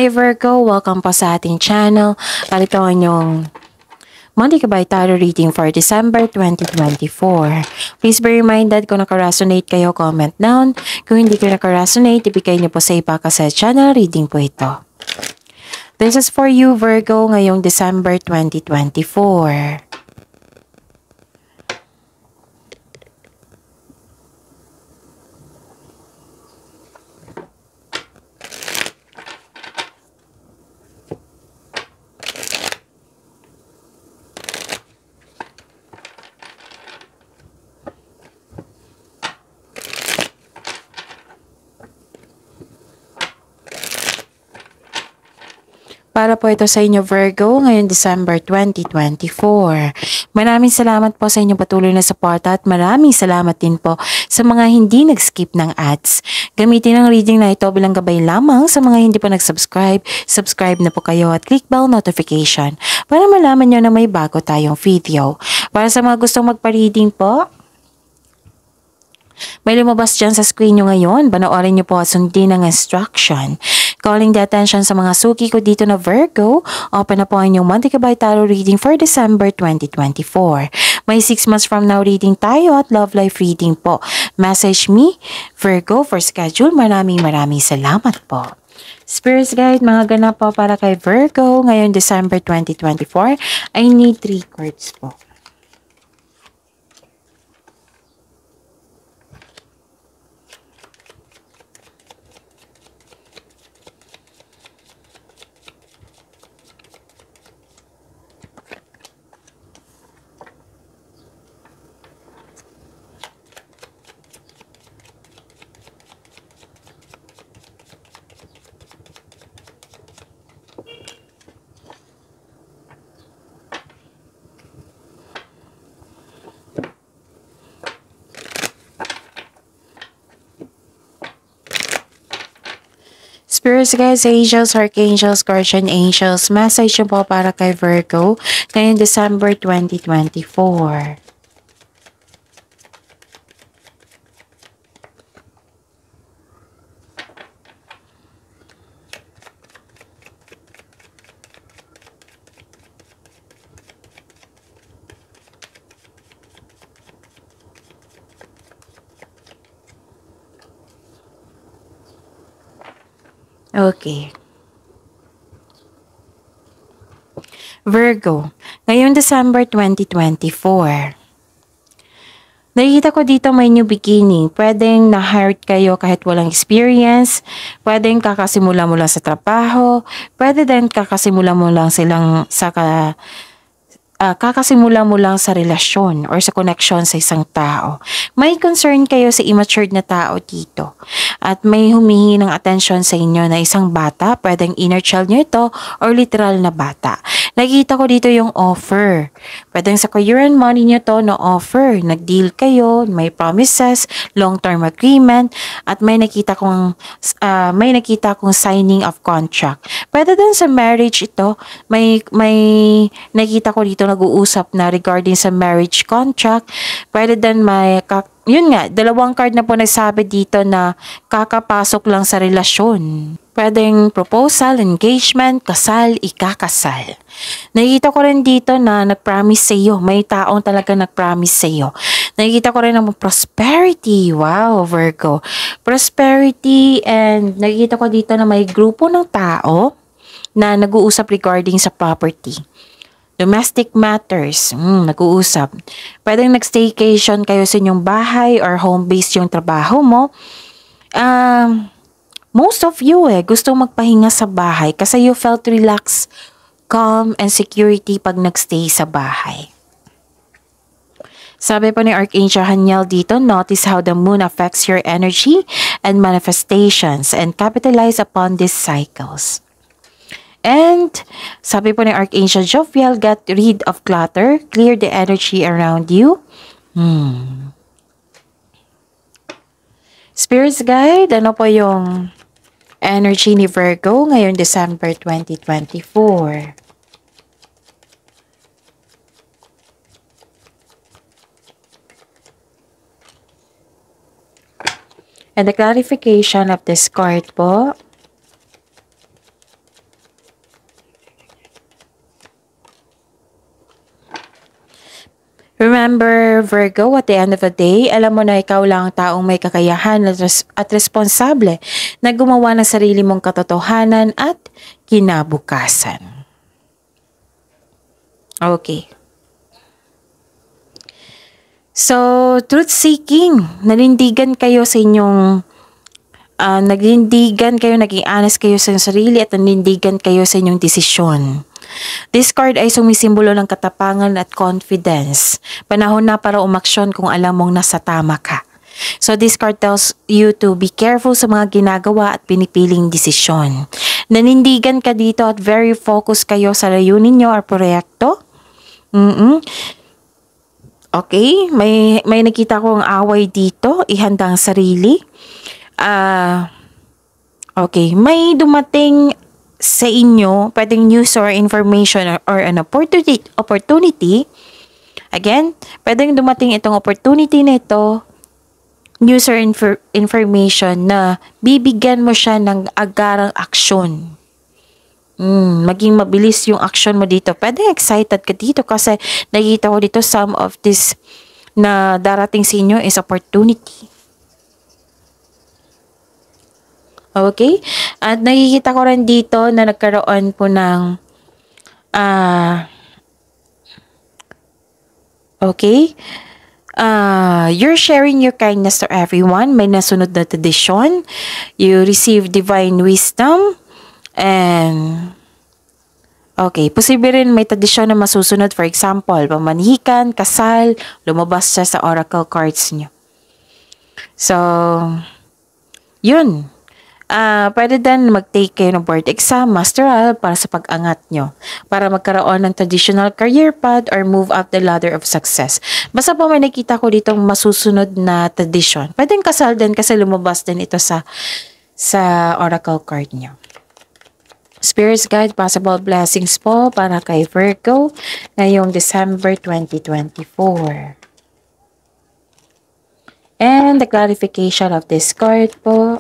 Hi Virgo, welcome po sa ating channel. Ito ang inyong Monthly Gabay Tarot reading for December 2024. Please be reminded kung naka-resonate kayo, comment down. Kung hindi kayo naka-resonate, ibigay niyo po sa iba kasi channel reading po ito. This is for you Virgo ngayong December 2024. Para po ito sa inyo Virgo ngayong December 2024. Maraming salamat po sa inyong patuloy na suporta at maraming salamat din po sa mga hindi nag-skip ng ads. Gamitin ang reading na ito bilang gabay lamang sa mga hindi pa nag-subscribe. Subscribe na po kayo at click bell notification para malaman nyo na may bago tayong video. Para sa mga gustong magpa-reading po, may lumabas dyan sa screen nyo ngayon. Panoorin nyo po at sundin ang instruction. Calling the attention sa mga suki ko dito na Virgo, open na po ang inyong Monthly Gabay Tarot reading for December 2024. May 6 months from now reading tayo at love life reading po. Message me, Virgo, for schedule. Maraming salamat po. Spirit Guide, mga ganap po para kay Virgo ngayong December 2024. I need 3 cards po. Spirits guys, angels, archangels, guardian angels, message po para kay Virgo ngayong December 2024. Okay. Virgo, ngayong December 2024. Nakikita ko dito may new beginning. Pwedeng na-hired kayo kahit walang experience. Pwedeng kakasimula mo lang sa trabaho. Pwede din kakasimula mo lang kakasimula mo lang sa relasyon or sa connection sa isang tao. May concern kayo sa immature na tao dito. At may humihingi ng atensyon sa inyo na isang bata, pwedeng inner child nyo ito or literal na bata. Nakikita ko dito yung offer. Pwedeng sa career and money nyo to na offer. Nag-deal kayo, may promises, long-term agreement, at may nakita kong signing of contract. Pwede din sa marriage ito, may nakita ko dito nag-uusap na regarding sa marriage contract. Pwede din yun nga, dalawang card na po nagsabi dito na kakapasok lang sa relasyon. Pwedeng proposal, engagement, kasal, ikakasal. Nakikita ko rin dito na nag-promise sa iyo. May taong talaga nag-promise sa iyo. Nakikita ko rin ng prosperity. Wow, Virgo. Prosperity, and nakikita ko dito na may grupo ng tao na nag-uusap regarding sa property. Domestic matters, nag-uusap. Pwedeng nag-staycation kayo sa inyong bahay or home-based yung trabaho mo. Most of you gusto magpahinga sa bahay kasi you felt relaxed, calm, and security pag nag-stay sa bahay. Sabi po ni Archangel Haniel dito, notice how the moon affects your energy and manifestations and capitalize upon these cycles. And sabi po ni Archangel Jophiel, get rid of clutter, clear the energy around you. Spirits Guide, ano po yung energy ni Virgo ngayong December 2024? And the clarification of this card po, Remember, Virgo, at the end of the day, alam mo na ikaw lang ang taong may kakayahan at responsable na gumawa ng sarili mong katotohanan at kinabukasan. Okay. So, truth-seeking, naging honest kayo sa sarili at nanindigan kayo sa inyong desisyon. This card ay sumisimbolo ng katapangan at confidence. Panahon na para umaksyon kung alam mong nasa tama ka. So this card tells you to be careful sa mga ginagawa at pinipiling desisyon. Nanindigan ka dito at very focused kayo sa layunin nyo or proyekto. Okay, may nakita kong away dito, ihanda ang sarili. Okay, may dumating sa inyo, pwedeng news or information or an opportunity. Again, pwedeng dumating itong opportunity na ito, news or information na bibigyan mo siya ng agarang aksyon. Maging mabilis yung action mo dito. Pwede excited ka dito kasi nakikita ko dito some of this na darating sa inyo is opportunity. Okay? At nakikita ko rin dito na nagkaroon po ng you're sharing your kindness to everyone. May nasunod na tradisyon. You receive divine wisdom. And okay, posible rin may tradisyon na masusunod. For example, pamanhikan, kasal, lumabas siya sa oracle cards niyo. So, yun. Pwede din mag-take kayo ng board exam, masteral, para sa pag-angat nyo. Para magkaroon ng traditional career path or move up the ladder of success. Basta po may nakita ko ditong masusunod na tradisyon. Pwede kasal din kasi lumabas din ito sa oracle card nyo. Spirit's Guide, possible blessings po para kay Virgo ngayong December 2024. And the clarification of this card po.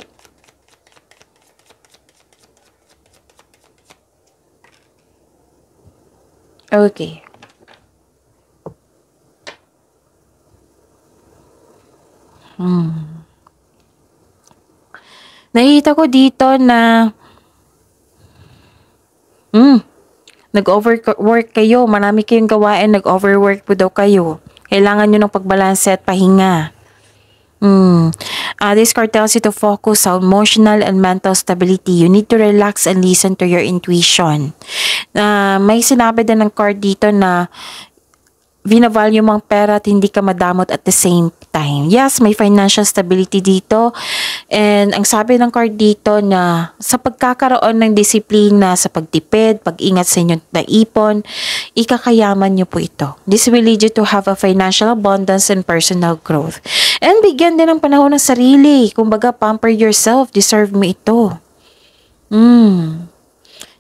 Okay. Nakita ko dito na nag-overwork kayo. Marami kayong gawain. Nag-overwork po daw kayo. Kailangan nyo ng pagbalanse at pahinga. This card tells you to focus on emotional and mental stability. You need to relax and listen to your intuition. May sinabi din ng card dito na binavalue mo ang pera at hindi ka madamot at the same time. Yes, may financial stability dito. And ang sabi ng card dito na sa pagkakaroon ng disiplina sa pagtipid, pag-ingat sa inyong naipon, ikakayaman nyo po ito. This will lead you to have a financial abundance and personal growth. And bigyan din ng panahon ng sarili. Kumbaga, pamper yourself. Deserve mo ito.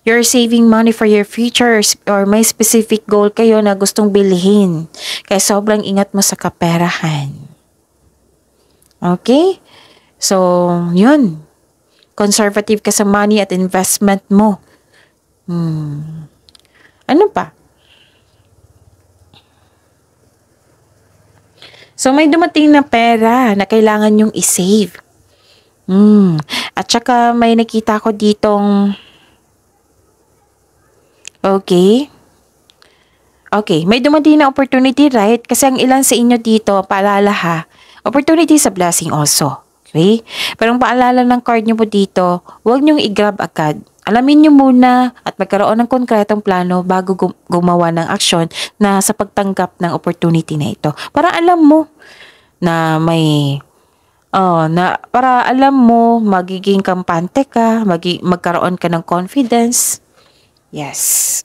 You're saving money for your future or may specific goal kayo na gustong bilhin. Kaya sobrang ingat mo sa kaperahan. Okay? So, yun. Conservative ka sa money at investment mo. Ano pa? So, may dumating na pera na kailangan nyong isave. At saka may nakita ko ditong Okay, may dumating na opportunity, right? Kasi ang ilan sa inyo dito, paalala ha, opportunity is a blessing also. Okay? Pero ang paalala ng card nyo po dito, huwag nyong i-grab agad. Alamin nyo muna at magkaroon ng konkretong plano bago gumawa ng aksyon na sa pagtanggap ng opportunity na ito. Para alam mo na para alam mo, magiging kampante ka, magkaroon ka ng confidence. Yes.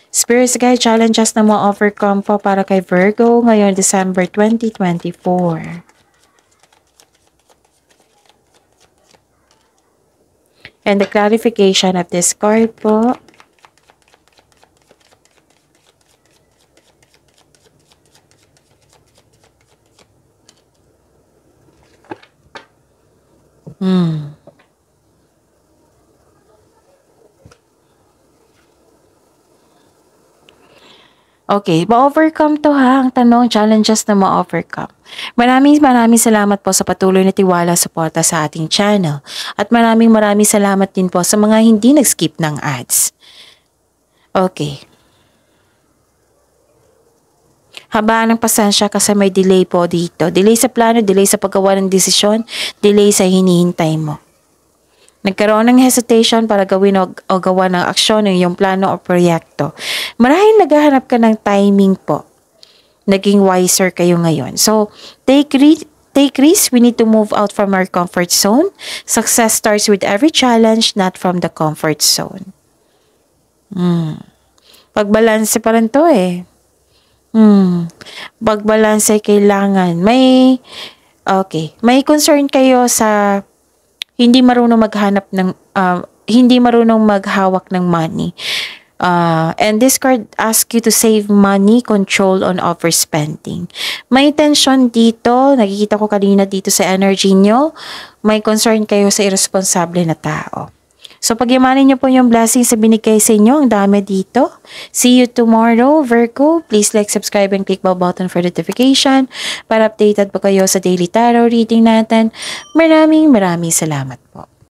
Spirit's Guide challenges na ma-overcome po para kay Virgo ngayon December 2024. And the clarification of this card po. Okay, ma-overcome to ha. Ang tanong, challenges na ma-overcome. Maraming salamat po sa patuloy na tiwala suporta sa ating channel. At maraming salamat din po sa mga hindi nag-skip ng ads. Okay. Habaan ng pasensya kasi may delay po dito. Delay sa plano, delay sa paggawa ng desisyon, delay sa hinihintay mo. Nagkaroon ng hesitation para gawin o gawa ng aksyon ng iyong plano o proyekto. Marahil naghahanap ka ng timing po. Naging wiser kayo ngayon. So, take risk. We need to move out from our comfort zone. Success starts with every challenge, not from the comfort zone. Pagbalanse pa rin to eh. Pagbalanse kailangan. May concern kayo sa hindi marunong maghawak ng money. And this card asks you to save money, control on overspending. May tension dito, nakikita ko kanina dito sa energy nyo, may concern kayo sa irresponsible na tao. So, pagyamanin nyo po yung blessings sa binigay sa inyo. Ang dami dito. See you tomorrow, Virgo. Please like, subscribe, and click bell button for notification para updated po kayo sa daily tarot reading natin. Maraming salamat po.